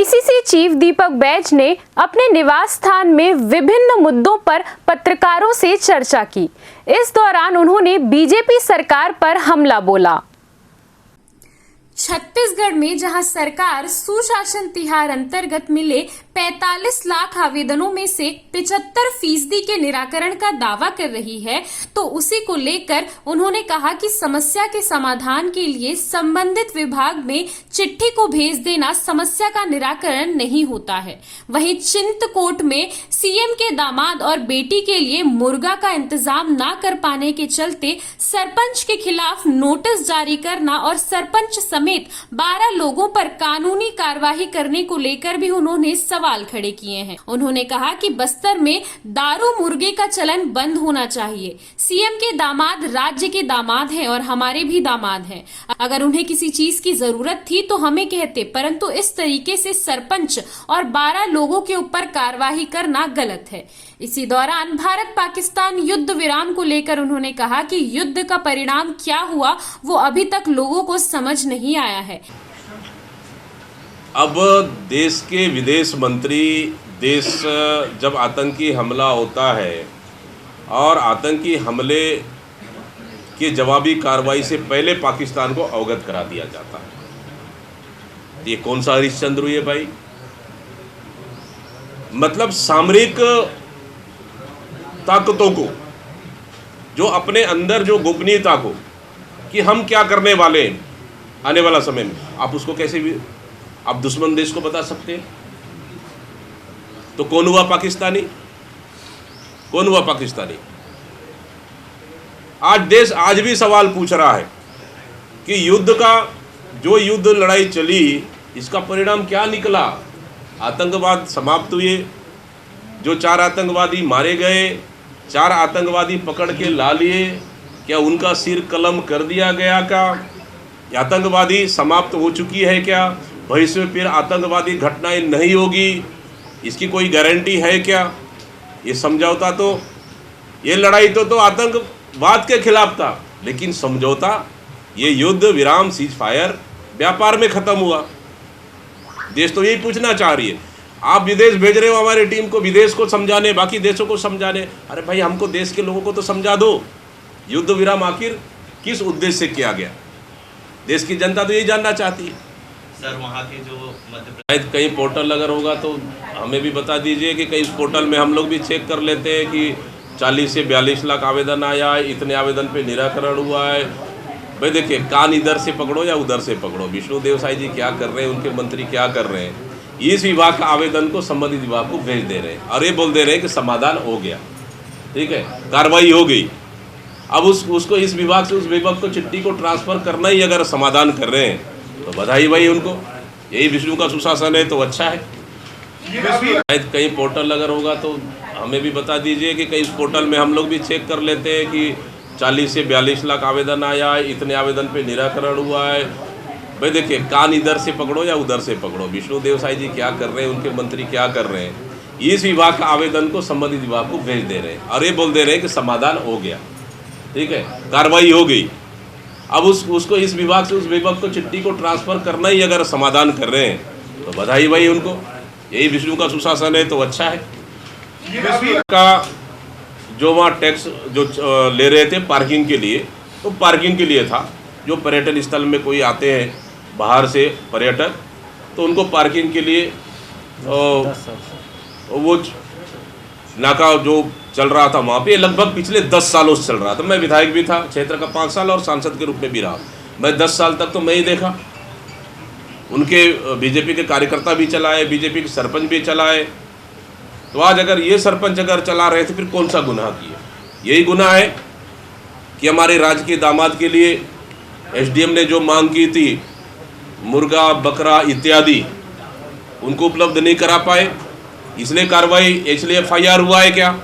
PCC chief Deepak Baij ने अपने निवास स्थान में विभिन्न मुद्दों पर पत्रकारों से चर्चा की। इस दौरान उन्होंने बीजेपी सरकार पर हमला बोला। छत्तीसगढ़ में जहां सरकार सुशासन तिहार अंतर्गत मिले 45 लाख आवेदनों में से 75% के निराकरण का दावा कर रही है, तो उसी को लेकर उन्होंने कहा कि समस्या के समाधान के लिए संबंधित विभाग में चिट्ठी को भेज देना समस्या का निराकरण नहीं होता है। वहीं चिंतकोट में सीएम के दामाद और बेटी के लिए मुर्गा का इंतजाम न कर पाने के चलते सरपंच के खिलाफ नोटिस जारी करना और सरपंच समेत 12 लोगों पर कानूनी कार्रवाई करने को लेकर भी उन्होंने सवाल खड़े किए हैं। उन्होंने कहा कि बस्तर में दारू मुर्गे का चलन बंद होना चाहिए। सीएम के दामाद राज्य के दामाद हैं और हमारे भी दामाद हैं। अगर उन्हें किसी चीज की जरूरत थी तो हमें कहते, परंतु इस तरीके से सरपंच और 12 लोगों के ऊपर कार्रवाई करना गलत है। इसी दौरान भारत पाकिस्तान युद्ध विराम को लेकर उन्होंने कहा कि युद्ध का परिणाम क्या हुआ वो अभी तक लोगों को समझ नहीं आया है। अब देश के विदेश मंत्री देश जब आतंकी हमला होता है और आतंकी हमले के जवाबी कार्रवाई से पहले पाकिस्तान को अवगत करा दिया जाता है। ये कौन सा हरिश्चंद्र हुई है भाई? मतलब सामरिक ताकतों को जो अपने अंदर जो गोपनीयता को कि हम क्या करने वाले हैं आने वाला समय में, आप उसको कैसे भी आप दुश्मन देश को बता सकते हैं? तो कौन हुआ पाकिस्तानी? कौन हुआ पाकिस्तानी? आज देश आज भी सवाल पूछ रहा है कि युद्ध का जो युद्ध लड़ाई चली इसका परिणाम क्या निकला? आतंकवाद समाप्त हुए, जो 4 आतंकवादी मारे गए, 4 आतंकवादी पकड़ के ला लिए, क्या उनका सिर कलम कर दिया गया? क्या आतंकवादी समाप्त हो चुकी है? क्या भविष्य में फिर आतंकवादी घटनाएं नहीं होगी? इसकी कोई गारंटी है क्या? ये समझौता तो ये लड़ाई तो आतंकवाद के खिलाफ था, लेकिन समझौता ये युद्ध विराम सीज फायर व्यापार में ख़त्म हुआ। देश तो यही पूछना चाह रही है। आप विदेश भेज रहे हो हमारी टीम को विदेश को समझाने, बाकी देशों को समझाने। अरे भाई हमको देश के लोगों को तो समझा दो, युद्ध विराम आखिर किस उद्देश्य से किया गया? देश की जनता तो यही जानना चाहती है। सर वहाँ के जो मध्य प्रदेश कहीं पोर्टल अगर होगा तो हमें भी बता दीजिए कि कहीं पोर्टल में हम लोग भी चेक कर लेते हैं कि 40 से 42 लाख आवेदन आया है, इतने आवेदन पे निराकरण हुआ है। भाई देखिए, कान इधर से पकड़ो या उधर से पकड़ो, विष्णुदेव साई जी क्या कर रहे हैं, उनके मंत्री क्या कर रहे हैं, इस विभाग का आवेदन को संबंधित विभाग को भेज दे रहे हैं और ये बोल दे रहे हैं कि समाधान हो गया, ठीक है, कार्रवाई हो गई। अब उसको इस विभाग से उस विभाग को चिट्ठी को ट्रांसफर करना ही अगर समाधान कर रहे हैं तो बधाई भाई उनको। यही विष्णु का सुशासन है तो अच्छा है। कहीं पोर्टल अगर होगा तो हमें भी बता दीजिए कि कहीं पोर्टल में हम लोग भी चेक कर लेते हैं कि 40 से 42 लाख आवेदन आया है, इतने आवेदन पे निराकरण हुआ है। भाई देखिए, कान इधर से पकड़ो या उधर से पकड़ो, विष्णुदेव साई जी क्या कर रहे हैं, उनके मंत्री क्या कर रहे हैं, इस विभाग का आवेदन को संबंधित विभाग को भेज दे रहे हैं और ये बोल दे रहे हैं कि समाधान हो गया, ठीक है, कार्रवाई हो गई। अब उसको इस विभाग से उस विभाग को चिट्ठी को ट्रांसफर करना ही अगर समाधान कर रहे हैं तो बधाई भाई उनको। यही विष्णु का सुशासन है तो अच्छा है। का जो वहाँ टैक्स जो ले रहे थे पार्किंग के लिए, तो पार्किंग के लिए था। जो पर्यटन स्थल में कोई आते हैं बाहर से पर्यटक, तो उनको पार्किंग के लिए वो नाका जो चल रहा था वहाँ पे लगभग पिछले 10 सालों से चल रहा था। मैं विधायक भी था क्षेत्र का 5 साल और सांसद के रूप में भी रहा। मैं 10 साल तक तो मैं ही देखा, उनके बीजेपी के कार्यकर्ता भी चलाए, बीजेपी के सरपंच भी चलाए। तो आज अगर ये सरपंच अगर चला रहे थे फिर कौन सा गुनाह किया? यही गुनाह है कि हमारे राज्य के दामाद के लिए एसडीएम ने जो मांग की थी मुर्गा बकरा इत्यादि उनको उपलब्ध नहीं करा पाए, इसलिए कार्रवाई, इसलिए FIR हुआ है क्या?